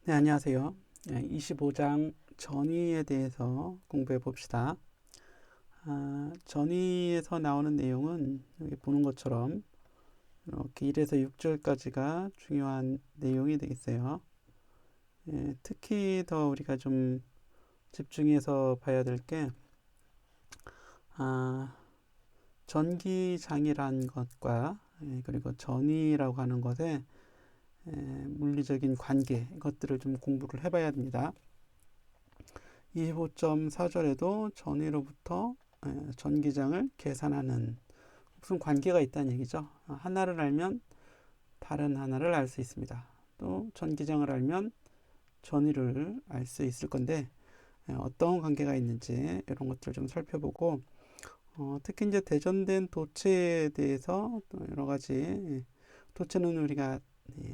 네, 안녕하세요. 25장 전위에 대해서 공부해 봅시다. 전위에서 나오는 내용은 여기 보는 것처럼 이렇게 1에서 6절까지가 중요한 내용이 되겠어요. 특히 더 우리가 좀 집중해서 봐야 될 게, 전기장이란 것과 그리고 전위라고 하는 것의 물리적인 관계, 이것들을 좀 공부를 해봐야 됩니다. 25.4절에도 전위로부터 전기장을 계산하는 무슨 관계가 있다는 얘기죠. 하나를 알면 다른 하나를 알 수 있습니다. 또 전기장을 알면 전위를 알 수 있을 건데 어떤 관계가 있는지 이런 것들을 좀 살펴보고 특히 이제 대전된 도체에 대해서 또 여러 가지 도체는 우리가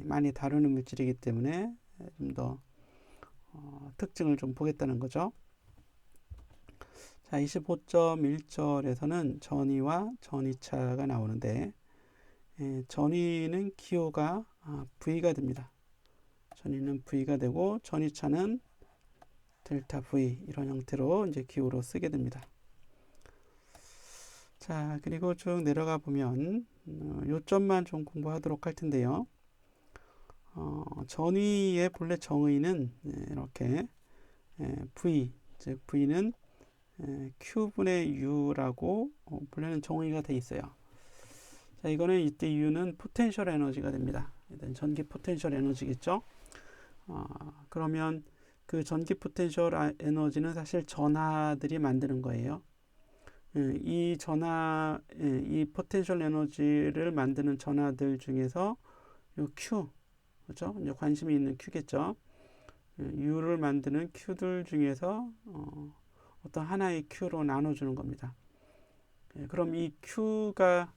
많이 다루는 물질이기 때문에 좀 더 특징을 좀 보겠다는 거죠. 자, 25.1절에서는 전위와 전위차가 나오는데 전위는 기호가 V가 됩니다. 전위는 V가 되고 전위차는 델타 V 이런 형태로 이제 기호로 쓰게 됩니다. 자, 그리고 쭉 내려가 보면 요점만 좀 공부하도록 할 텐데요. 전위의 본래 정의는 이렇게 V, 즉 V는 Q분의 U라고 본래는 정의가 돼 있어요. 자, 이거는 이때 U는 포텐셜 에너지가 됩니다. 일단 전기 포텐셜 에너지겠죠. 그러면 그 전기 포텐셜 에너지는 사실 전하들이 만드는 거예요. 이 전하, 이 포텐셜 에너지를 만드는 전하들 중에서 요 Q, 그렇죠? 이제 관심이 있는 Q겠죠. U를 만드는 Q들 중에서 어떤 하나의 Q로 나눠주는 겁니다. 그럼 이 Q가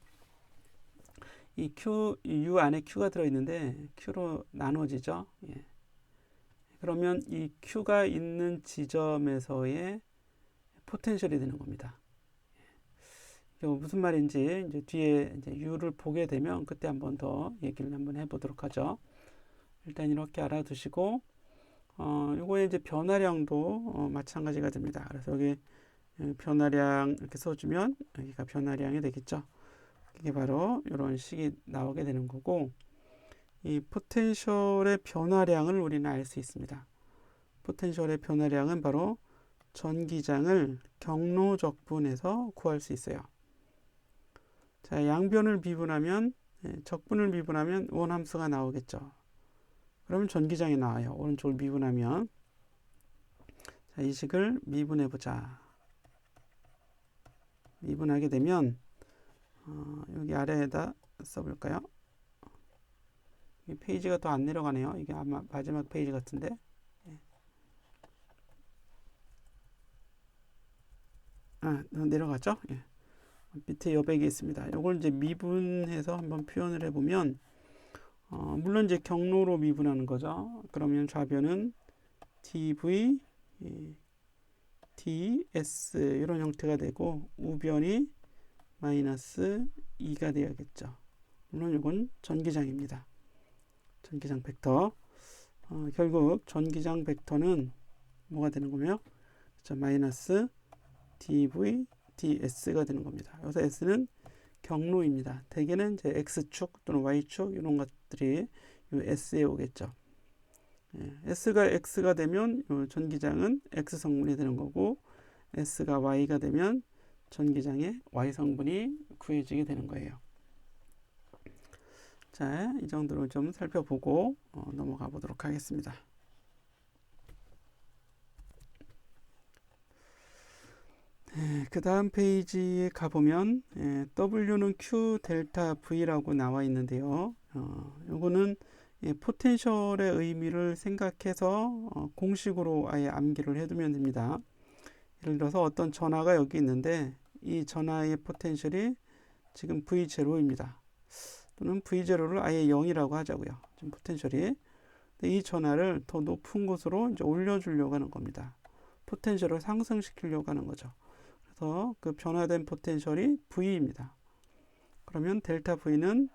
U 안에 Q가 들어있는데 Q로 나눠지죠. 그러면 이 Q가 있는 지점에서의 포텐셜이 되는 겁니다. 이게 무슨 말인지 이제 뒤에 이제 U를 보게 되면 그때 한번 더 얘기를 한번 해보도록 하죠. 일단 이렇게 알아두시고, 요거에 이제 변화량도 마찬가지가 됩니다. 그래서 여기 변화량 이렇게 써주면 여기가 변화량이 되겠죠. 이게 바로 이런 식이 나오게 되는 거고, 이 포텐셜의 변화량을 우리는 알 수 있습니다. 포텐셜의 변화량은 바로 전기장을 경로적분해서 구할 수 있어요. 자, 양변을 미분하면 적분을 미분하면 원함수가 나오겠죠. 그러면 전기장이 나와요. 오른쪽을 미분하면. 자, 이 식을 미분해 보자. 미분하게 되면 여기 아래에다 써볼까요? 이 페이지가 더 안 내려가네요. 이게 아마 마지막 페이지 같은데. 내려갔죠? 밑에 여백이 있습니다. 이걸 이제 미분해서 한번 표현을 해보면, 물론 이제 경로로 미분하는 거죠. 그러면 좌변은 dv, ds 이런 형태가 되고 우변이 마이너스 2가 되어야겠죠. 물론 이건 전기장입니다. 전기장 벡터. 결국 전기장 벡터는 뭐가 되는 거며? 그렇죠? 마이너스 dv, ds가 되는 겁니다. 여기서 s는 경로입니다. 대개는 이제 x축 또는 y축 이런 것들이 이 s에 오겠죠. s가 x가 되면 전기장은 x 성분이 되는 거고 s가 y가 되면 전기장의 y 성분이 구해지게 되는 거예요. 자, 이 정도로 좀 살펴보고 넘어가 보도록 하겠습니다. 그 다음 페이지에 가보면 W는 Q 델타 V라고 나와 있는데요. 요거는 포텐셜의 의미를 생각해서 공식으로 아예 암기를 해두면 됩니다. 예를 들어서 어떤 전하가 여기 있는데 이 전하의 포텐셜이 지금 V0입니다. 또는 V0를 아예 0이라고 하자고요. 지금 포텐셜이. 이 전하를 더 높은 곳으로 이제 올려주려고 하는 겁니다. 포텐셜을 상승시키려고 하는 거죠. 그래서 그 변화된 포텐셜이 V입니다. 그러면 델타 V는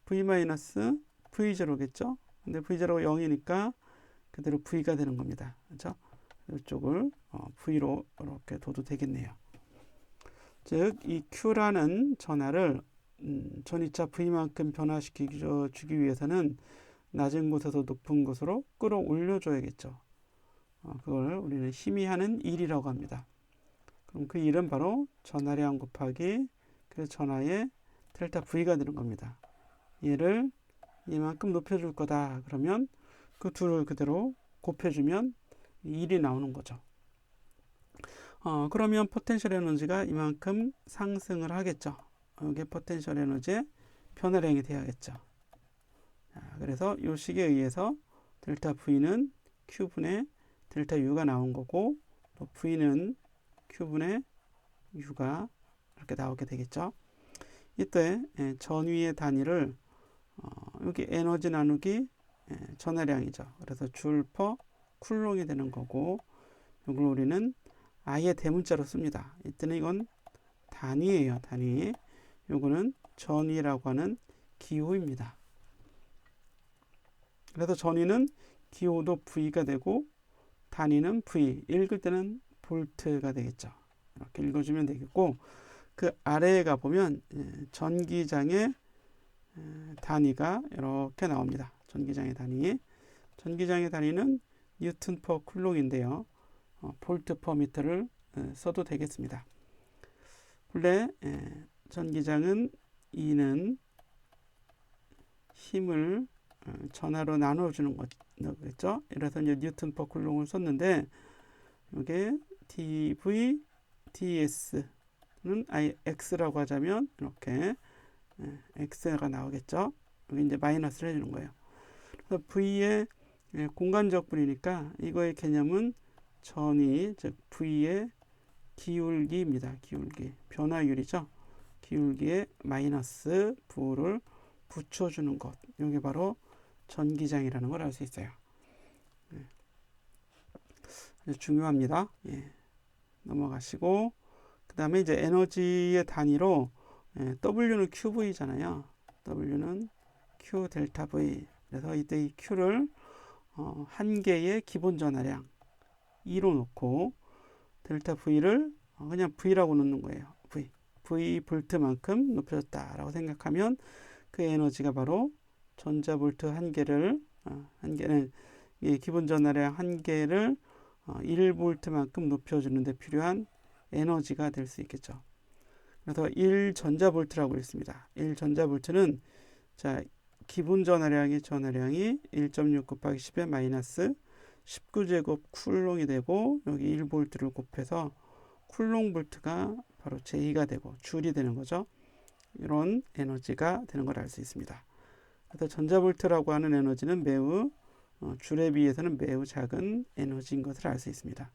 V-V0겠죠? 근데 V0가 0이니까 그대로 V가 되는 겁니다. 그렇죠? 이쪽을 V로 이렇게 둬도 되겠네요. 즉, 이 Q라는 전하를 전이차 V만큼 변화시키기 주기 위해서는 낮은 곳에서 높은 곳으로 끌어올려 줘야겠죠. 그걸 우리는 힘이 하는 일이라고 합니다. 그럼 그 일은 바로 전하량 곱하기 그 전하의 델타 V가 되는 겁니다. 얘를 이만큼 높여줄 거다. 그러면 그 둘을 그대로 곱해주면 1이 나오는 거죠. 그러면 포텐셜 에너지가 이만큼 상승을 하겠죠. 이게 포텐셜 에너지의 변화량이 돼야겠죠. 그래서 이 식에 의해서 델타 V는 Q분의 델타 U가 나온 거고, 또 V는 Q분의 U가 이렇게 나오게 되겠죠. 이때 전위의 단위를 여기 에너지 나누기 전하량이죠. 그래서 줄 퍼 쿨롱이 되는 거고, 이걸 우리는 아예 대문자로 씁니다. 이때는 이건 단위예요. 단위. 요거는 전위라고 하는 기호입니다. 그래서 전위는 기호도 V가 되고 단위는 V. 읽을 때는 볼트가 되겠죠. 이렇게 읽어주면 되겠고, 그 아래에 가보면 전기장의 단위가 이렇게 나옵니다. 전기장의 단위는 뉴턴 퍼 쿨롱인데요. 볼트 퍼 미터를 써도 되겠습니다. 본래 전기장은 E는 힘을 전하로 나눠주는 거겠죠. 그래서 이제 뉴턴 퍼 쿨롱을 썼는데, 이게 dV, ds는 아예 x라고 하자면 이렇게 x가 나오겠죠. 여기 이제 마이너스를 해주는 거예요. 그래서 v의 공간적 분이니까 이거의 개념은 전위, 즉 V의 기울기입니다. 기울기, 변화율이죠. 기울기에 마이너스 V를 붙여주는 것, 이게 바로 전기장이라는 걸 알 수 있어요. 아주 중요합니다. 넘어가시고, 그 다음에 이제 에너지의 단위로 W는 QV잖아요. W는 Q 델타 V. 그래서 이때 이 Q를 한 개의 기본 전하량 2로 놓고 델타 V를 그냥 V라고 놓는 거예요. V 볼트만큼 높여졌다라고 생각하면 그 에너지가 바로 전자 볼트 한 개는 기본 전하량 한 개를 1볼트만큼 높여주는 데 필요한 에너지가 될 수 있겠죠. 그래서 1전자볼트라고 있습니다. 1전자볼트는 자, 기본 전하량이 1.6 곱하기 10의 마이너스 19제곱 쿨롱이 되고, 여기 1볼트를 곱해서 쿨롱 볼트가 바로 J가 되고 줄이 되는 거죠. 이런 에너지가 되는 걸 알 수 있습니다. 그래서 전자볼트라고 하는 에너지는 매우 줄에 비해서는 매우 작은 에너지인 것을 알 수 있습니다.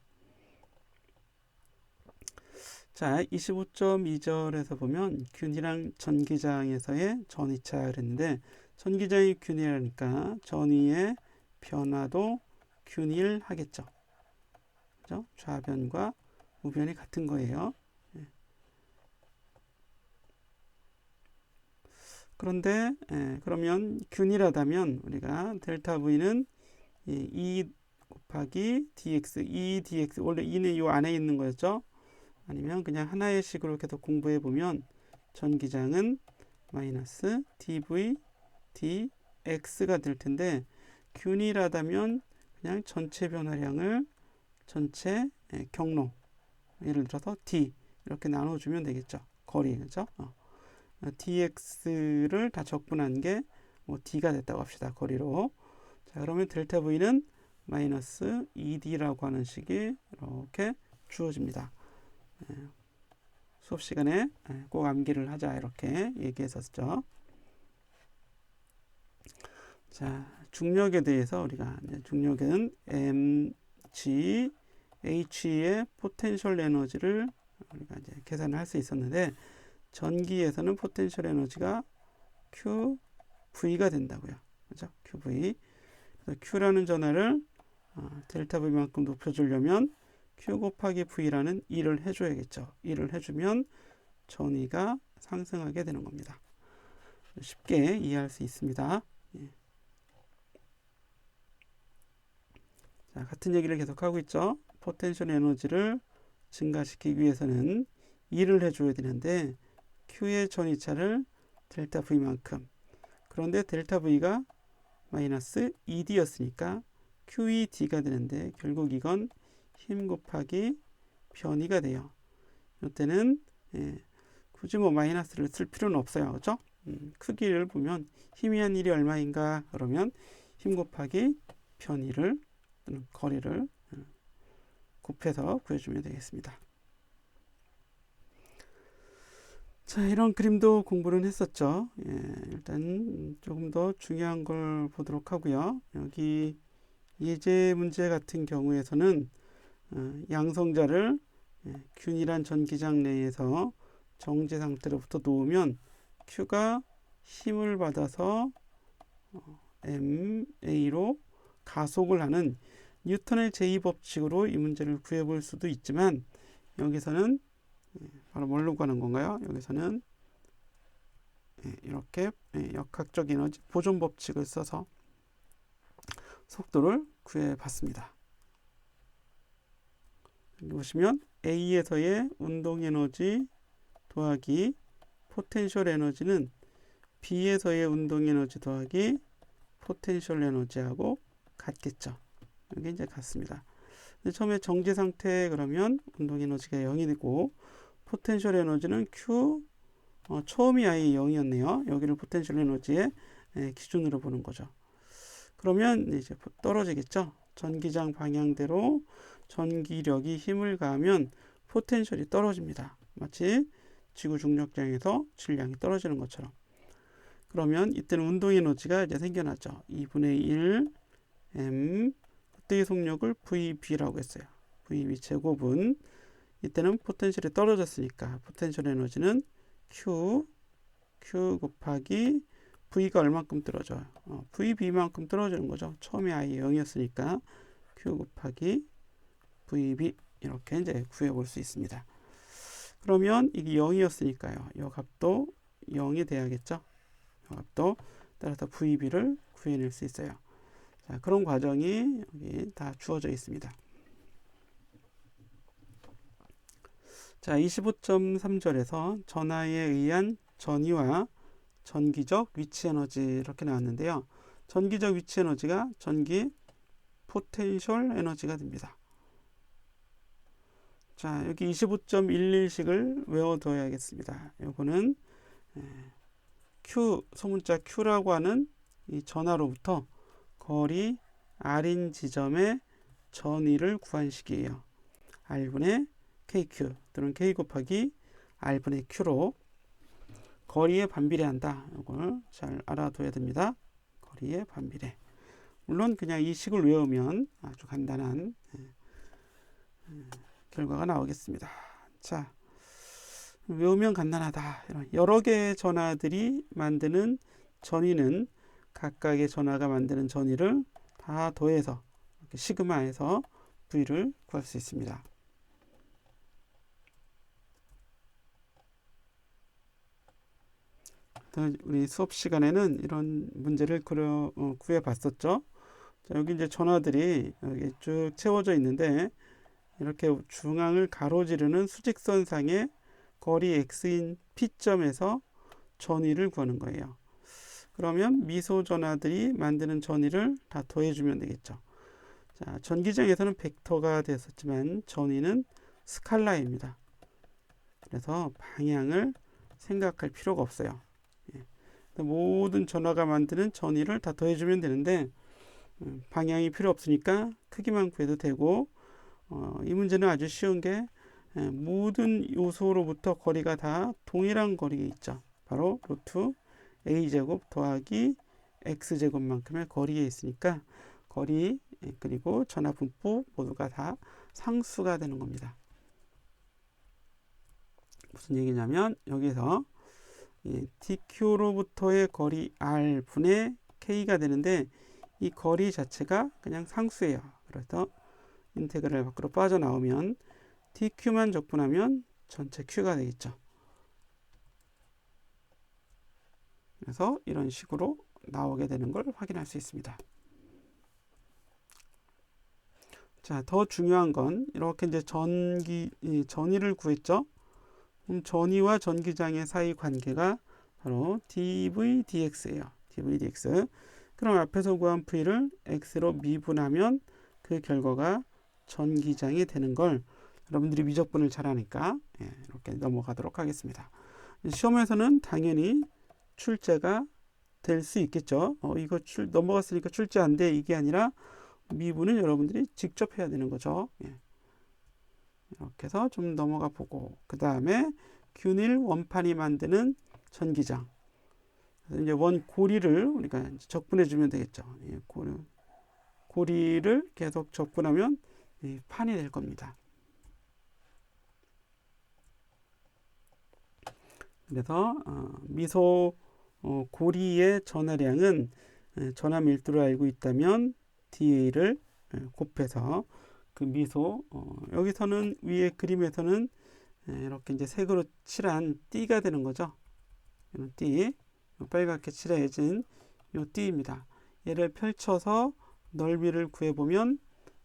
자, 25.2절에서 보면 균이랑 전기장에서의 전위차 그랬는데, 전기장이 균이라니까 전위의 변화도 균일하겠죠. 그죠? 좌변과 우변이 같은 거예요. 그런데 그러면 균일하다면 우리가 델타 V는 E 곱하기 dx, E dx, 원래 E는 이 안에 있는 거였죠. 아니면 그냥 하나의 식으로 계속 공부해 보면 전기장은 마이너스 dv dx가 될 텐데, 균일하다면 그냥 전체 변화량을 전체 경로, 예를 들어서 d 이렇게 나눠주면 되겠죠. 거리, 그죠? dx를 다 적분한 게 뭐 d가 됐다고 합시다. 거리로. 자, 그러면 델타 v는 마이너스 2d라고 하는 식이 이렇게 주어집니다. 수업 시간에 꼭 암기를 하자 이렇게 얘기했었죠. 자, 중력에 대해서 우리가 중력은 mg h의 포텐셜 에너지를 우리가 이제 계산을 할 수 있었는데, 전기에서는 포텐셜 에너지가 QV가 된다고요. 그죠? QV. 그래서 Q라는 전하를 델타 V만큼 높여주려면 Q 곱하기 V라는 일을 해줘야겠죠. 일을 해주면 전위가 상승하게 되는 겁니다. 쉽게 이해할 수 있습니다. 자, 같은 얘기를 계속하고 있죠. 포텐셜 에너지를 증가시키기 위해서는 E를 해줘야 되는데 Q의 전이차를 델타 V만큼, 그런데 델타 V가 마이너스 ED였으니까 QED가 되는데 결국 이건 힘 곱하기 변이가 돼요. 이때는 굳이 뭐 마이너스를 쓸 필요는 없어요. 그렇죠? 크기를 보면 힘이 한 일이 얼마인가 그러면 힘 곱하기 변이를 또는 거리를 곱해서 구해주면 되겠습니다. 자, 이런 그림도 공부를 했었죠. 일단 조금 더 중요한 걸 보도록 하고요. 여기 예제 문제 같은 경우에서는 양성자를 균일한 전기장 내에서 정제 상태로부터 놓으면 Q가 힘을 받아서 MA로 가속을 하는 뉴턴의 제2법칙으로 이 문제를 구해볼 수도 있지만 여기서는 바로 뭘로 가는 건가요? 여기서는 이렇게 역학적 에너지 보존 법칙을 써서 속도를 구해봤습니다. 여기 보시면 A에서의 운동 에너지 더하기 포텐셜 에너지는 B에서의 운동 에너지 더하기 포텐셜 에너지하고 같겠죠. 여기 이제 같습니다. 처음에 정제 상태 그러면 운동 에너지가 0이 되고 포텐셜 에너지는 Q 처음이 아예 0이었네요. 여기를 포텐셜 에너지의 기준으로 보는 거죠. 그러면 이제 떨어지겠죠. 전기장 방향대로 전기력이 힘을 가하면 포텐셜이 떨어집니다. 마치 지구 중력장에서 질량이 떨어지는 것처럼. 그러면 이때는 운동 에너지가 이제 생겨나죠. 2분의 1 m 그때의 속력을 VB라고 했어요. VB 제곱은 이때는 포텐셜이 떨어졌으니까 포텐셜 에너지는 Q 곱하기 V가 얼만큼 떨어져요? VB만큼 떨어지는 거죠. 처음에 아예 0이었으니까 Q 곱하기 VB 이렇게 이제 구해볼 수 있습니다. 그러면 이게 0이었으니까요. 이 값도 0이 돼야겠죠. 이 값도 따라서 VB를 구해낼 수 있어요. 자, 그런 과정이 여기 다 주어져 있습니다. 자, 25.3절에서 전하에 의한 전위와 전기적 위치 에너지 이렇게 나왔는데요. 전기적 위치 에너지가 전기 포텐셜 에너지가 됩니다. 자, 여기 25.11식을 외워둬야겠습니다. 요거는 Q, 소문자 Q라고 하는 이 전하로부터 거리 R인 지점의 전위를 구한 식이에요. R분의 KQ 또는 K 곱하기 R분의 Q로 거리에 반비례한다. 이걸 잘 알아둬야 됩니다. 거리에 반비례. 물론 그냥 이 식을 외우면 아주 간단한 결과가 나오겠습니다. 자, 외우면 간단하다. 여러 개의 전하들이 만드는 전위는 각각의 전하가 만드는 전위를 다 더해서 시그마에서 V를 구할 수 있습니다. 우리 수업 시간에는 이런 문제를 구해 봤었죠. 자, 여기 이제 전하들이 여기 쭉 채워져 있는데 이렇게 중앙을 가로지르는 수직선상의 거리 x인 P점에서 전위를 구하는 거예요. 그러면 미소 전하들이 만드는 전위를 다 더해주면 되겠죠. 자, 전기장에서는 벡터가 됐었지만 전위는 스칼라입니다. 그래서 방향을 생각할 필요가 없어요. 모든 전하가 만드는 전위를 다 더해주면 되는데 방향이 필요 없으니까 크기만 구해도 되고 이 문제는 아주 쉬운 게 모든 요소로부터 거리가 다 동일한 거리에 있죠. 바로 루트 a제곱 더하기 x제곱만큼의 거리에 있으니까 거리 그리고 전하 분포 모두가 다 상수가 되는 겁니다. 무슨 얘기냐면 여기서 dq로부터의 거리 r 분의 k가 되는데 이 거리 자체가 그냥 상수예요. 그래서 인테그랄 밖으로 빠져나오면 dq만 적분하면 전체 q가 되겠죠. 그래서 이런 식으로 나오게 되는 걸 확인할 수 있습니다. 자, 더 중요한 건 이렇게 이제 전위를 구했죠. 그럼 전위와 전기장의 사이 관계가 바로 dv dx예요. dv dx. 그럼 앞에서 구한 v를 x로 미분하면 그 결과가 전기장이 되는 걸 여러분들이 미적분을 잘하니까 이렇게 넘어가도록 하겠습니다. 시험에서는 당연히 출제가 될 수 있겠죠. 이거 넘어갔으니까 출제 안 돼. 이게 아니라 미분은 여러분들이 직접 해야 되는 거죠. 이렇게 해서 좀 넘어가 보고 그 다음에 균일 원판이 만드는 전기장. 그래서 이제 원고리를 우리가 적분해 주면 되겠죠. 고리를 계속 적분하면 판이 될 겁니다. 그래서 미소 고리의 전하량은 전하 밀도를 알고 있다면 dA를 곱해서 그 미소 여기서는 위에 그림에서는 이렇게 이제 색으로 칠한 띠가 되는 거죠. 이런 띠 빨갛게 칠해진 이 띠입니다. 얘를 펼쳐서 넓이를 구해보면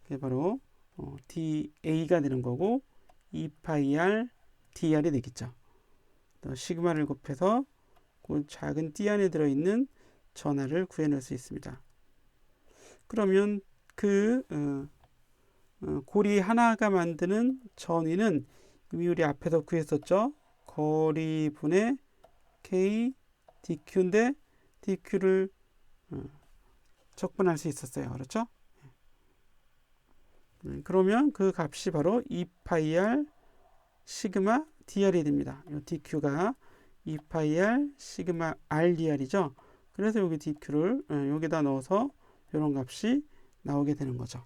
그게 바로 dA가 되는 거고 2πr dr이 되겠죠. 또 시그마를 곱해서 그 작은 띠 안에 들어있는 전하를 구해낼 수 있습니다. 그러면 그 고리 하나가 만드는 전위는 이미 우리 앞에서 구했었죠. 거리분의 K dq인데 dq를 적분할 수 있었어요. 그렇죠? 그러면 그 값이 바로 2πr 시그마 dr이 됩니다. 이 dq가 2πr 시그마 rdr이죠. 그래서 여기 dq를 여기다 넣어서 이런 값이 나오게 되는 거죠.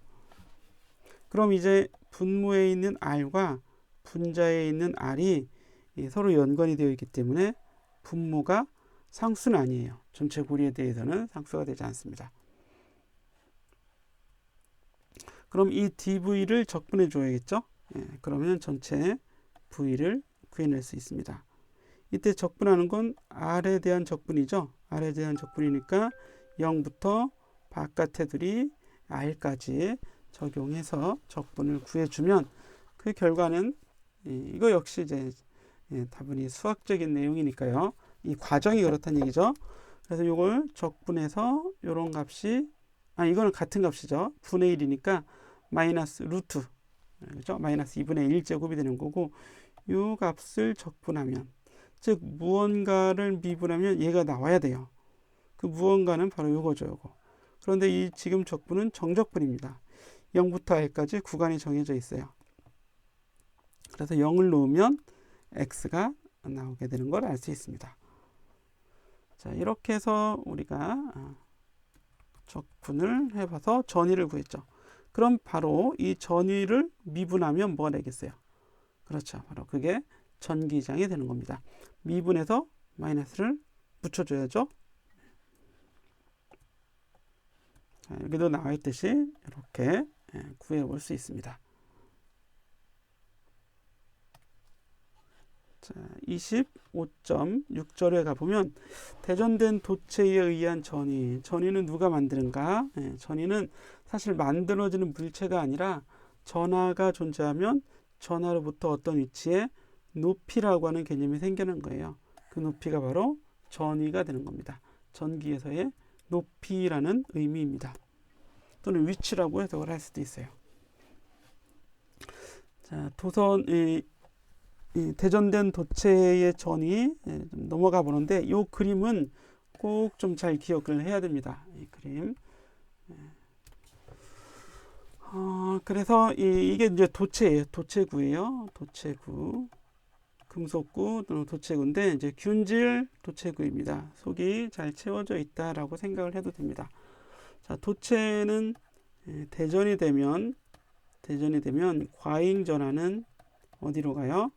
그럼 이제 분모에 있는 r과 분자에 있는 r이 서로 연관이 되어 있기 때문에 분모가 상수는 아니에요. 전체 고리에 대해서는 상수가 되지 않습니다. 그럼 이 dv를 적분해 줘야겠죠? 그러면 전체 v를 구해낼 수 있습니다. 이때 적분하는 건 r에 대한 적분이죠. r에 대한 적분이니까 0부터 바깥에 둘이 r까지 적용해서 적분을 구해주면 그 결과는 이거 역시 이제 다분히 수학적인 내용이니까요. 이 과정이 그렇다는 얘기죠. 그래서 이걸 적분해서 이런 값이 이거는 같은 값이죠. 분의 1이니까 마이너스 루트 그렇죠? 마이너스 2분의 1제곱이 되는 거고 이 값을 적분하면 즉 무언가를 미분하면 얘가 나와야 돼요. 그 무언가는 바로 요거죠. 요거. 그런데 이 지금 적분은 정적분입니다. 0부터 r까지 구간이 정해져 있어요. 그래서 0을 놓으면 x가 나오게 되는 걸 알 수 있습니다. 자, 이렇게 해서 우리가 적분을 해봐서 전위를 구했죠. 그럼 바로 이 전위를 미분하면 뭐가 되겠어요? 그렇죠. 바로 그게 전기장이 되는 겁니다. 미분해서 마이너스를 붙여줘야죠. 자, 여기도 나와 있듯이 이렇게 구해볼 수 있습니다. 자, 25.6절에 가보면 대전된 도체에 의한 전위는 누가 만드는가? 전위는 사실 만들어지는 물체가 아니라 전하가 존재하면 전하로부터 어떤 위치에 높이라고 하는 개념이 생기는 거예요. 그 높이가 바로 전위가 되는 겁니다. 전기에서의 높이라는 의미입니다. 또는 위치라고 해석을 할 수도 있어요. 자, 대전된 도체의 전위 넘어가 보는데 이 그림은 꼭 좀 잘 기억을 해야 됩니다. 이 그림. 그래서 이게 이제 도체예요. 도체구예요. 도체구. 금속구 또는 도체구인데 이제 균질 도체구입니다. 속이 잘 채워져 있다라고 생각을 해도 됩니다. 자, 도체는 대전이 되면 과잉 전하는 어디로 가요?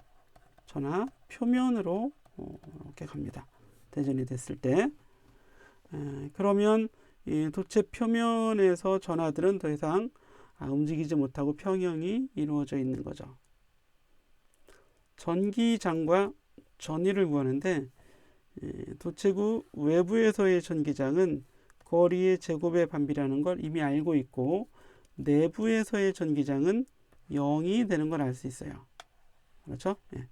전하 표면으로 이렇게 갑니다. 대전이 됐을 때. 그러면 이 도체 표면에서 전하들은 더 이상 움직이지 못하고 평형이 이루어져 있는 거죠. 전기장과 전위를 구하는데 도체구 외부에서의 전기장은 거리의 제곱의 반비라는 걸 이미 알고 있고 내부에서의 전기장은 0이 되는 걸 알 수 있어요. 그렇죠? 예.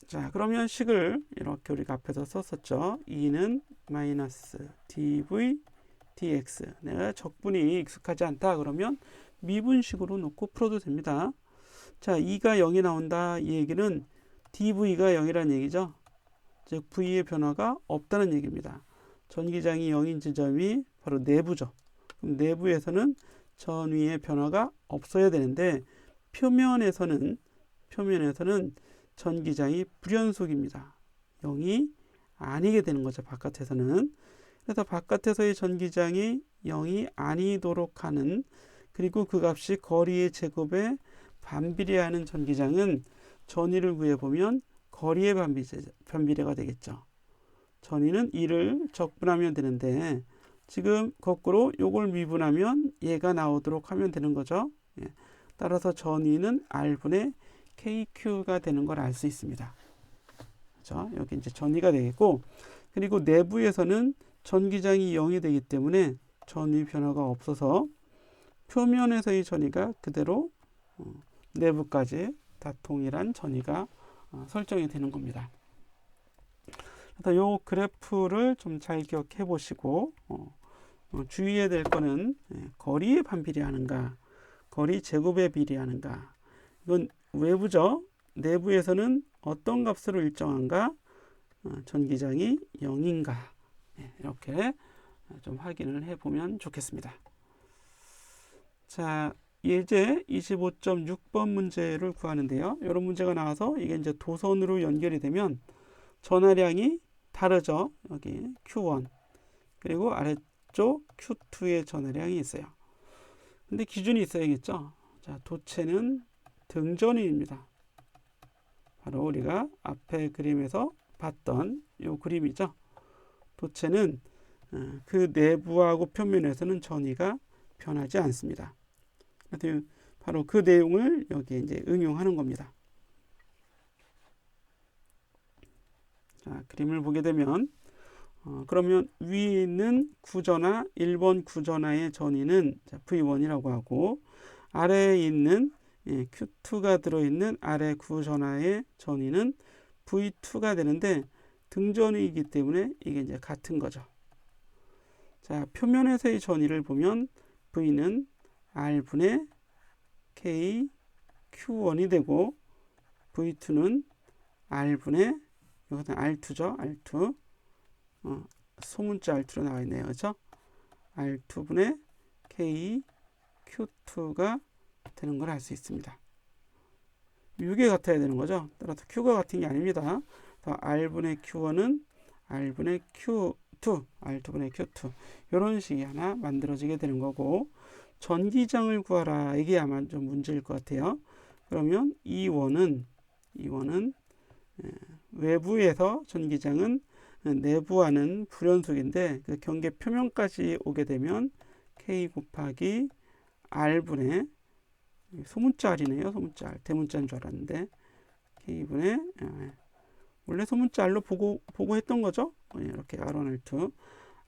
자, 그러면 식을 이렇게 우리가 앞에서 썼었죠. 2는 마이너스 dv dx. 내가 적분이 익숙하지 않다 그러면 미분식으로 놓고 풀어도 됩니다. 자, 2가 0이 나온다. 이 얘기는 dv가 0이라는 얘기죠. 즉 v의 변화가 없다는 얘기입니다. 전기장이 0인 지점이 바로 내부죠. 그럼 내부에서는 전위의 변화가 없어야 되는데 표면에서는 전기장이 불연속입니다. 0이 아니게 되는 거죠. 바깥에서는. 그래서 바깥에서의 전기장이 0이 아니도록 하는, 그리고 그 값이 거리의 제곱에 반비례하는 전기장은 전위를 구해보면 거리의 반비례가 되겠죠. 전위는 2를 적분하면 되는데 지금 거꾸로 요걸 미분하면 얘가 나오도록 하면 되는 거죠. 예. 따라서 전위는 R분의 KQ가 되는 걸 알 수 있습니다. 그렇죠? 여기 이제 전위가 되겠고, 그리고 내부에서는 전기장이 0이 되기 때문에 전위 변화가 없어서 표면에서의 전위가 그대로 내부까지 다 동일한 전위가 설정이 되는 겁니다. 그래서 이 그래프를 좀 잘 기억해 보시고 주의해야 될 거는 거리에 반비례하는가, 거리 제곱에 비례하는가. 이건 외부죠. 내부에서는 어떤 값으로 일정한가, 전기장이 0인가, 이렇게 좀 확인을 해 보면 좋겠습니다. 자, 예제 25.6번 문제를 구하는데요. 이런 문제가 나와서 이게 이제 도선으로 연결이 되면 전하량이 다르죠. 여기 Q1 그리고 아래쪽 Q2의 전하량이 있어요. 근데 기준이 있어야겠죠. 자, 도체는 등전위입니다. 바로 우리가 앞에 그림에서 봤던 이 그림이죠. 도체는 그 내부하고 표면에서는 전위가 변하지 않습니다. 그래서 바로 그 내용을 여기에 이제 응용하는 겁니다. 자, 그림을 보게 되면 그러면 위에 있는 구전하 1번 구전하의 전위는 V1이라고 하고, 아래에 있는 Q2가 들어있는 아래 구전하의 전위는 V2가 되는데 등전위이기 때문에 이게 이제 같은 거죠. 자, 표면에서의 전위를 보면 V는 R분의 K Q1이 되고 V2는 R분의, 여기서 R2죠. R2. 소문자 R2로 나와 있네요. 그렇죠? R2분의 K Q2가 되는 걸 알 수 있습니다. 이게 같아야 되는 거죠. 따라서 Q가 같은 게 아닙니다. R분의 Q1은 R분의 Q2, R2분의 Q2. 이런 식이 하나 만들어지게 되는 거고, 전기장을 구하라. 이게 아마 좀 문제일 것 같아요. 그러면 E1은 외부에서 전기장은 내부와는 불연속인데 그 경계 표면까지 오게 되면 K 곱하기 R분의, 소문자 R이네요. 소문자 R. 대문자인 줄 알았는데 K분의, 원래 소문자 R로 보고 했던 거죠. 이렇게 R1, R2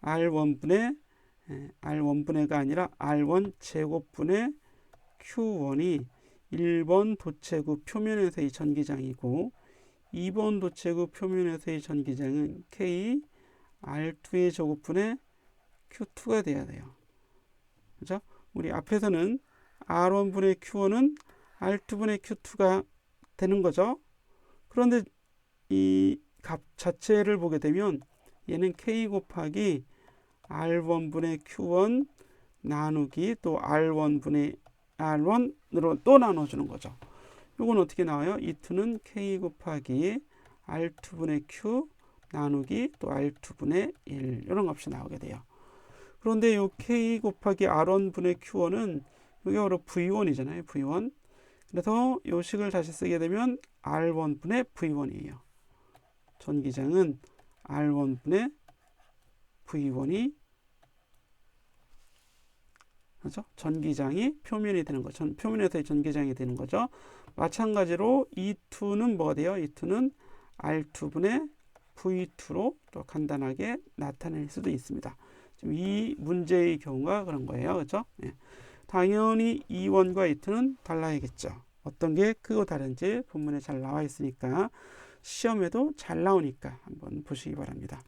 R1분의 R1분의가 아니라 R1 제곱분의 Q1이 1번 도체구 표면에서의 전기장이고 2번 도체구 표면에서의 전기장은 K R2의 제곱분의 Q2가 돼야 돼요. 그죠? 우리 앞에서는 R1분의 Q1은 R2분의 Q2가 되는 거죠. 그런데 이 값 자체를 보게 되면 얘는 K 곱하기 R1분의 Q1 나누기 또 R1분의 R1으로 또 나눠주는 거죠. 이건 어떻게 나와요? E2는 K 곱하기 R2분의 Q 나누기 또 R2분의 1, 이런 값이 나오게 돼요. 그런데 이 K 곱하기 R1분의 Q1은 이게 바로 V1이잖아요. V1. 그래서 이 식을 다시 쓰게 되면 R1분의 V1이에요. 전기장은 R1분의 V1이, 그렇죠? 전기장이 표면이 되는 거죠. 표면에서의 전기장이 되는 거죠. 마찬가지로 E2는 뭐가 돼요? E2는 R2분의 V2로 또 간단하게 나타낼 수도 있습니다. 지금 이 문제의 경우가 그런 거예요. 그렇죠? 예. 당연히 2원과 2는 달라야겠죠. 어떤 게 크고 다른지 본문에 잘 나와 있으니까 시험에도 잘 나오니까 한번 보시기 바랍니다.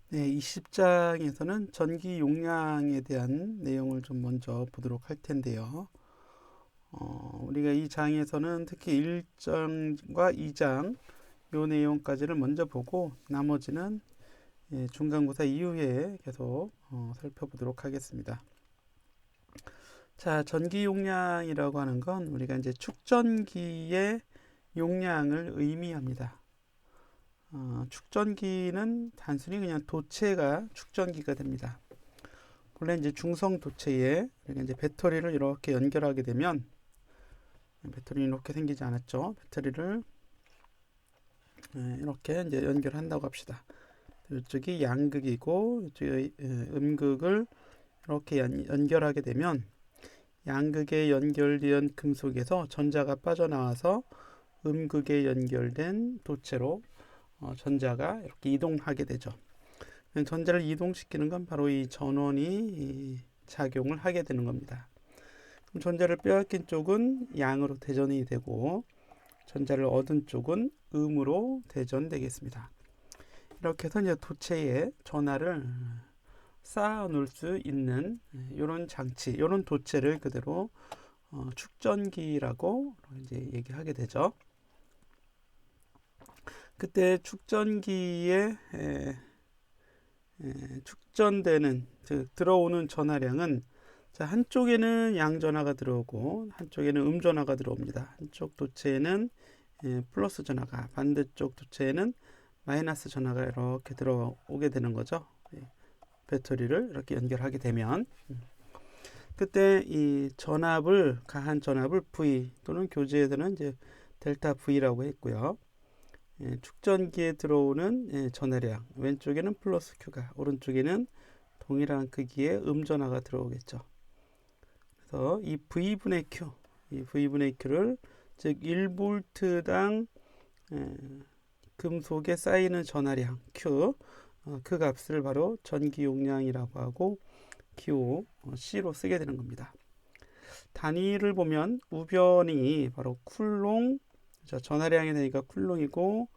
네, 20장에서는 전기 용량에 대한 내용을 좀 먼저 보도록 할 텐데요. 우리가 이 장에서는 특히 1장과 2장 요 내용까지를 먼저 보고 나머지는 중간고사 이후에 계속 살펴보도록 하겠습니다. 자, 전기 용량이라고 하는 건 우리가 이제 축전기의 용량을 의미합니다. 축전기는 단순히 그냥 도체가 축전기가 됩니다. 본래 이제 중성 도체에 우리가 이제 배터리를 이렇게 연결하게 되면 배터리는 이렇게 생기지 않았죠. 배터리를 이렇게 이제 연결한다고 합시다. 이쪽이 양극이고 이쪽이 음극을 이렇게 연결하게 되면 양극에 연결된 금속에서 전자가 빠져나와서 음극에 연결된 도체로 전자가 이렇게 이동하게 되죠. 전자를 이동시키는 건 바로 이 전원이 작용을 하게 되는 겁니다. 그럼 전자를 빼앗긴 쪽은 양으로 대전이 되고 전자를 얻은 쪽은 음으로 대전되겠습니다. 이렇게 해서 이제 도체에 전하를 쌓아 놓을 수 있는 이런 장치, 이런 도체를 그대로 축전기라고 이제 얘기하게 되죠. 그때 축전기에 축전되는 즉 들어오는 전하량은 자, 한쪽에는 양전하가 들어오고 한쪽에는 음전하가 들어옵니다. 한쪽 도체에는 플러스 전하가, 반대쪽 도체에는 마이너스 전하가 이렇게 들어오게 되는 거죠. 배터리를 이렇게 연결하게 되면 그때 이 전압을 가한 전압을 V 또는 교재에서는 이제 델타 V라고 했고요. 축전기에 들어오는 전하량 왼쪽에는 플러스 Q가 오른쪽에는 동일한 크기의 음전하가 들어오겠죠. 그래서 이 V분의 Q, 이 V분의 Q를 즉 1볼트당 금속에 쌓이는 전하량 Q 그 값을 바로 전기 용량이라고 하고 기호 C로 쓰게 되는 겁니다. 단위를 보면 우변이 바로 쿨롱, 전하량의 단위가 쿨롱이고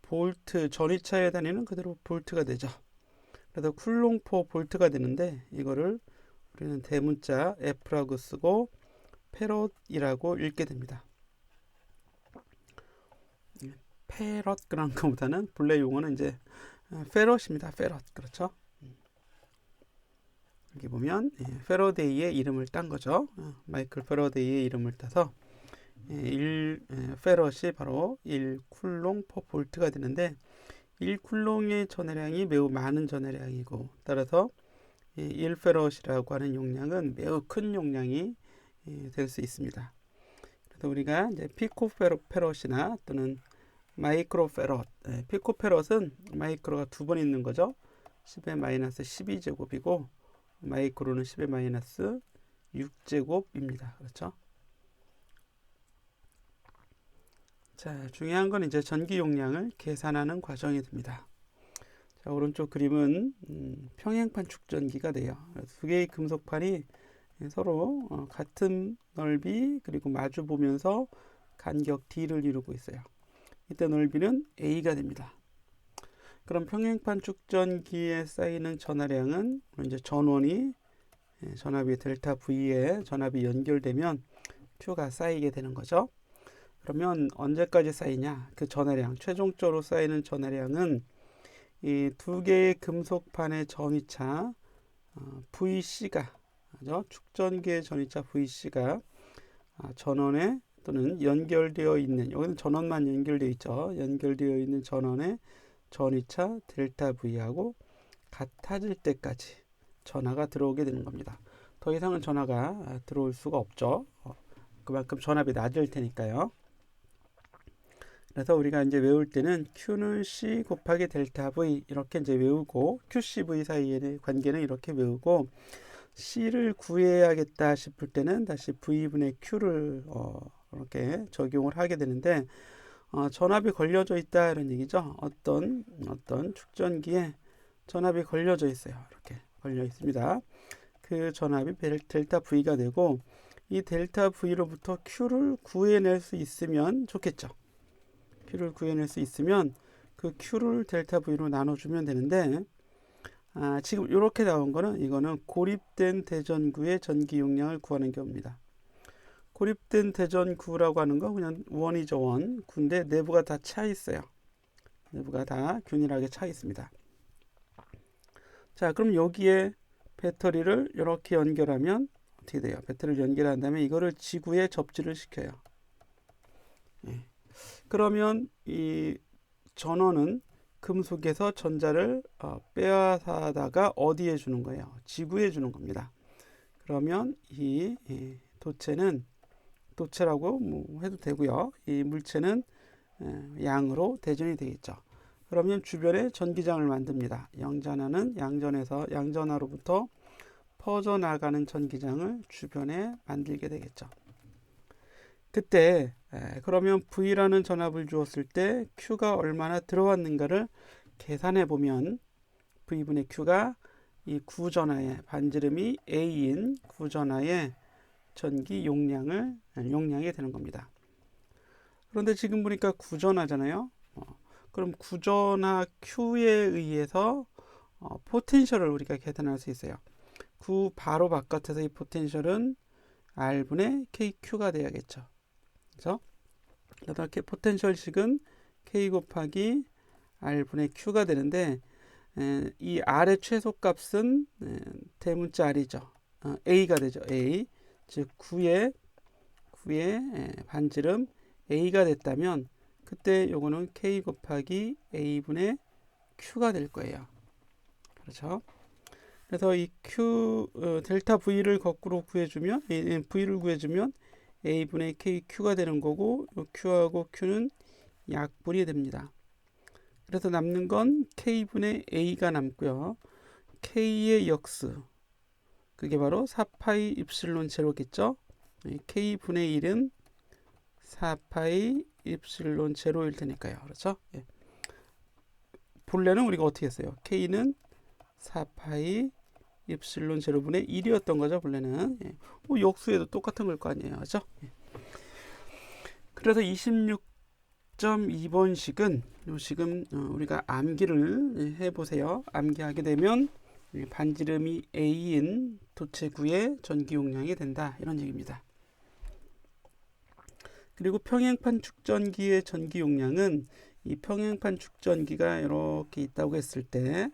볼트 전위차의 단위는 그대로 볼트가 되죠. 그래서 쿨롱 포 볼트가 되는데 이거를 우리는 대문자 F라고 쓰고 페롯이라고 읽게 됩니다. 페롯 그런 것보다는 본래 용어는 이제 페롯입니다. 페롯 그렇죠? 여기 보면 페러데이의 이름을 딴 거죠. 마이클 페러데이의 이름을 따서 1페럿이 바로 1쿨롱 퍼 볼트가 되는데 1쿨롱의 전해량이 매우 많은 전해량이고 따라서 1페럿이라고 하는 용량은 매우 큰 용량이 될 수 있습니다. 그래서 우리가 이제 피코페럿이나 또는 마이크로페럿, 피코페럿은 마이크로가 두 번 있는 거죠. 10의 마이너스 12제곱이고 마이크로는 10의 마이너스 6제곱입니다. 그렇죠? 자, 중요한 건 이제 전기 용량을 계산하는 과정이 됩니다. 자, 오른쪽 그림은 평행판 축전기가 돼요. 두 개의 금속판이 서로 같은 넓이 그리고 마주 보면서 간격 D를 이루고 있어요. 이때 넓이는 A가 됩니다. 그럼 평행판 축전기에 쌓이는 전하량은 이제 전원이 전압이 델타 V에 전압이 연결되면 Q가 쌓이게 되는 거죠. 그러면 언제까지 쌓이냐? 그 전하량, 최종적으로 쌓이는 전하량은 이 두 개의 금속판의 전위차 VC가 축전기의 전위차 VC가 전원에 또는 연결되어 있는 여기는 전원만 연결되어 있죠. 연결되어 있는 전원의 전위차 델타 V하고 같아질 때까지 전하가 들어오게 되는 겁니다. 더 이상은 전하가 들어올 수가 없죠. 그만큼 전압이 낮을 테니까요. 그래서 우리가 이제 외울 때는 Q는 C 곱하기 델타 V 이렇게 이제 외우고 QCV 사이의 관계는 이렇게 외우고 C를 구해야겠다 싶을 때는 다시 V분의 Q를 이렇게 적용을 하게 되는데 전압이 걸려져 있다 이런 얘기죠. 어떤 축전기에 전압이 걸려져 있어요. 이렇게 걸려 있습니다. 그 전압이 델타 V가 되고 이 델타 V로부터 Q를 구해낼 수 있으면 좋겠죠. Q를 구해낼 수 있으면 그 Q를 델타 V로 나눠주면 되는데 지금 이렇게 나온 거는 이거는 고립된 대전구의 전기 용량을 구하는 경우입니다. 고립된 대전구라고 하는 건 그냥 원이죠, 원. 근데 내부가 다 차 있어요. 내부가 다 균일하게 차 있습니다. 자, 그럼 여기에 배터리를 이렇게 연결하면 어떻게 돼요? 배터리를 연결한 다음에 이거를 지구에 접지를 시켜요. 예. 그러면 이 전원은 금속에서 전자를 빼앗아다가 어디에 주는 거예요? 지구에 주는 겁니다. 그러면 이 도체라고 뭐 해도 되고요. 이 물체는 양으로 대전이 되겠죠. 그러면 주변에 전기장을 만듭니다. 영전하는 양전하로부터 퍼져나가는 전기장을 주변에 만들게 되겠죠. 그때 그러면 V라는 전압을 주었을 때 Q가 얼마나 들어왔는가를 계산해 보면 V분의 Q가 이 구전하의 반지름이 A인 구전하의 전기 용량이 되는 겁니다. 그런데 지금 보니까 구전하잖아요. 그럼 구전하 Q에 의해서 포텐셜을 우리가 계산할 수 있어요. 구 바로 바깥에서 이 포텐셜은 R분의 KQ가 돼야겠죠. 그래서 이렇게 포텐셜식은 K 곱하기 R분의 Q가 되는데 이 R의 최소값은 대문자 R이죠. A가 되죠. A. 즉 9의 반지름 A가 됐다면 그때 요거는 K 곱하기 A분의 Q가 될 거예요. 그렇죠? 그래서 이 델타 V를 거꾸로 구해주면 V를 구해주면 A분의 KQ가 되는 거고 Q하고 Q는 약분이 됩니다. 그래서 남는 건 K분의 A가 남고요. K의 역수 그게 바로 4파이 입실론 제로겠죠. K분의 1은 4파이 입실론 제로일 테니까요. 그렇죠? 예. 본래는 우리가 어떻게 했어요? K는 4파이 입실론 제로분의 1이었던 거죠. 본래는. 예. 역수에도 똑같은 걸 거 아니에요. 그렇죠? 예. 그래서 26.2번 식은 지금 우리가 암기를 해보세요. 암기하게 되면 반지름이 A인 도체구의 전기 용량이 된다. 이런 얘기입니다. 그리고 평행판 축전기의 전기 용량은 이 평행판 축전기가 이렇게 있다고 했을 때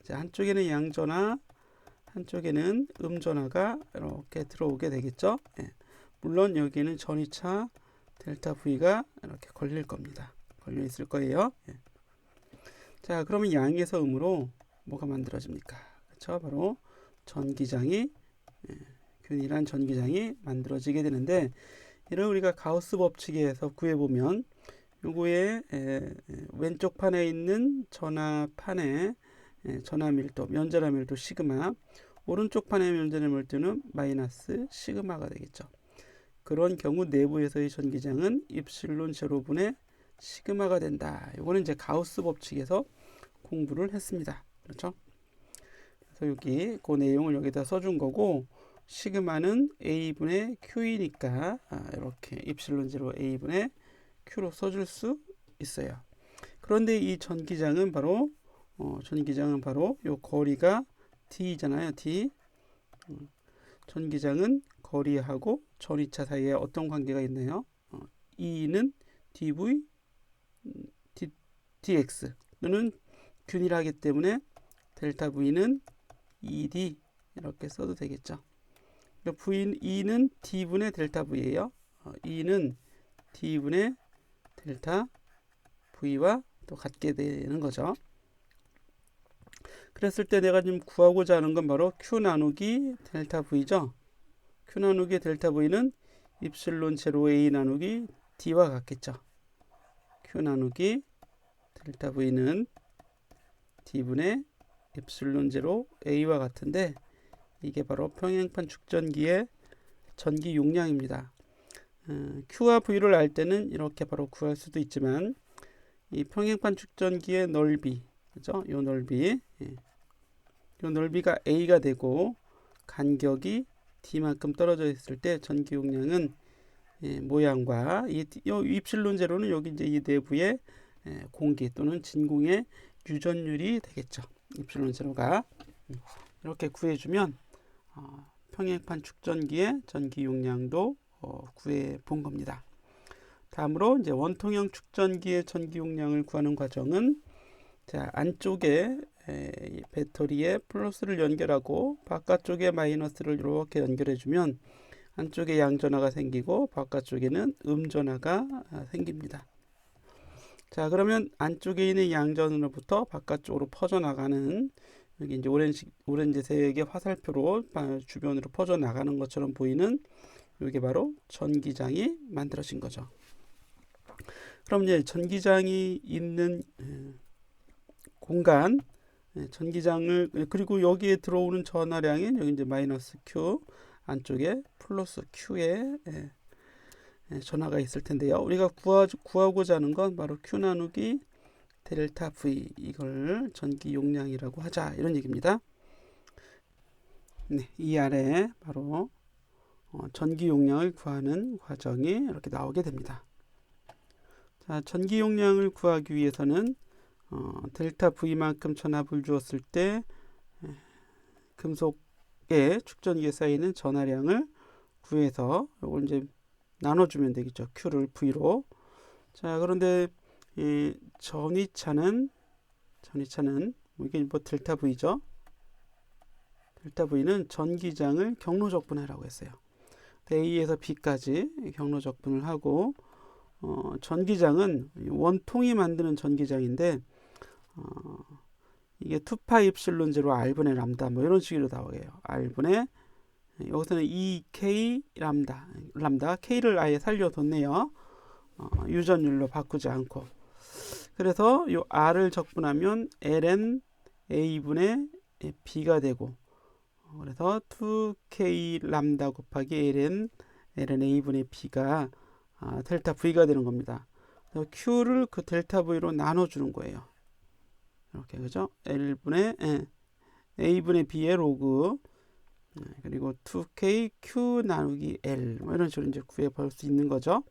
한쪽에는 양전하 한쪽에는 음전하가 이렇게 들어오게 되겠죠. 물론 여기는 전이차 델타 V가 이렇게 걸릴 겁니다. 걸려 있을 거예요. 자, 그러면 양에서 음으로 뭐가 만들어집니까? 그렇죠? 바로 전기장이 균일한 전기장이 만들어지게 되는데 이를 우리가 가우스 법칙에서 구해보면 요거의 왼쪽 판에 있는 전하판의 전하 밀도, 면전하 밀도 시그마, 오른쪽 판의 면전하 밀도는 마이너스 시그마가 되겠죠. 그런 경우 내부에서의 전기장은 입실론 제로분의 시그마가 된다. 요거는 이제 가우스 법칙에서 공부를 했습니다. 그렇죠? 그래서 여기 그 내용을 여기다 써준 거고 시그마는 A분의 Q이니까 이렇게 입실론 제로 A분의 Q로 써줄 수 있어요. 그런데 이 전기장은 바로 요 거리가 D잖아요. D. 전기장은 거리하고 전이차 사이에 어떤 관계가 있나요? E는 dV, dx 또는 균일하기 때문에 델타 V는 ED 이렇게 써도 되겠죠. E는 D분의 델타 V예요. E는 D분의 델타 V와 또 같게 되는 거죠. 그랬을 때 내가 지금 구하고자 하는 건 바로 Q 나누기 델타 V죠. Q 나누기 델타 V는 입실론 제로 A 나누기 D와 같겠죠. Q 나누기 델타 V는 D분의 입실론 제로 A와 같은데 이게 바로 평행판 축전기의 전기 용량입니다. Q와 V를 알 때는 이렇게 바로 구할 수도 있지만 이 평행판 축전기의 넓이, 그죠? 이 넓이, 이 넓이가 A가 되고 간격이 D만큼 떨어져 있을 때 전기 용량은 모양과 이 입실론 제로는 여기 이제 이 내부의 공기 또는 진공의 유전율이 되겠죠. 입실론 제로가 이렇게 구해주면 평행판 축전기의 전기 용량도 구해 본 겁니다. 다음으로 이제 원통형 축전기의 전기 용량을 구하는 과정은 자, 안쪽에 배터리에 플러스를 연결하고 바깥쪽에 마이너스를 이렇게 연결해 주면 안쪽에 양전하가 생기고 바깥쪽에는 음전하가 생깁니다. 자, 그러면 안쪽에 있는 양전으로부터 바깥쪽으로 퍼져나가는 여기 이제 오렌지색의 화살표로 주변으로 퍼져나가는 것처럼 보이는 이게 바로 전기장이 만들어진 거죠. 그럼 이제 전기장이 있는 공간, 전기장을 그리고 여기에 들어오는 전하량인 여기 이제 마이너스 Q 안쪽에 플러스 Q의 전하가 있을 텐데요. 우리가 구하고자 하는 건 바로 Q 나누기 델타 V, 이걸 전기 용량이라고 하자, 이런 얘기입니다. 네, 이 아래 바로 전기 용량을 구하는 과정이 이렇게 나오게 됩니다. 자, 전기 용량을 구하기 위해서는 델타 V만큼 전압을 주었을 때 금속의 축전기에 쌓이는 전하량을 구해서 이걸 이제 나눠주면 되겠죠. Q를 V로. 자, 그런데 이 전위차는 이게 뭐 델타 V죠. 델타 V는 전기장을 경로 적분하라고 했어요. A에서 B까지 경로 적분을 하고 전기장은 원통이 만드는 전기장인데 이게 2파이 입실론 제로 R분의 람다 뭐 이런 식으로 나와요. R분의 여기서는 2K 람다 K를 아예 살려뒀네요. 유전율로 바꾸지 않고. 그래서 이 R을 적분하면 ln A분의 B가 되고 그래서 2K 람다 곱하기 ln A분의 B가 델타 V가 되는 겁니다. Q를 그 델타 V로 나눠주는 거예요. 이렇게, 그죠? A분의 B의 로그 그리고 2K Q 나누기 L 뭐 이런 식으로 이제 구해볼 수 있는 거죠.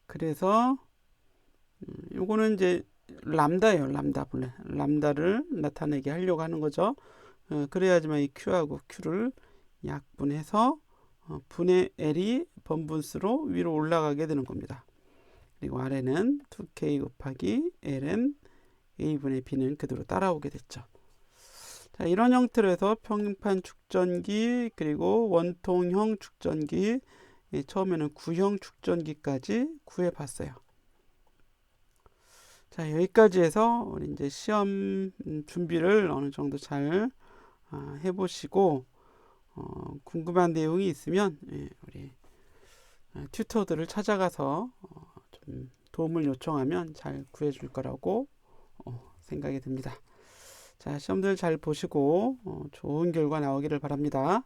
그래서 요거는 이제 람다예요. 람다 본래 람다를 나타내게 하려고 하는 거죠. 그래야지만 이 Q하고 Q를 약분해서 분의 L이 번분수로 위로 올라가게 되는 겁니다. 그리고 아래는 2K 곱하기 Ln A분의 B는 그대로 따라오게 됐죠. 자, 이런 형태로 해서 평행판 축전기 그리고 원통형 축전기 처음에는 구형 축전기까지 구해봤어요. 자, 여기까지 해서 우리 이제 시험 준비를 어느 정도 잘 해보시고 궁금한 내용이 있으면 우리 튜터들을 찾아가서 좀 도움을 요청하면 잘 구해줄 거라고 생각이 듭니다. 자, 시험들 잘 보시고 좋은 결과 나오기를 바랍니다.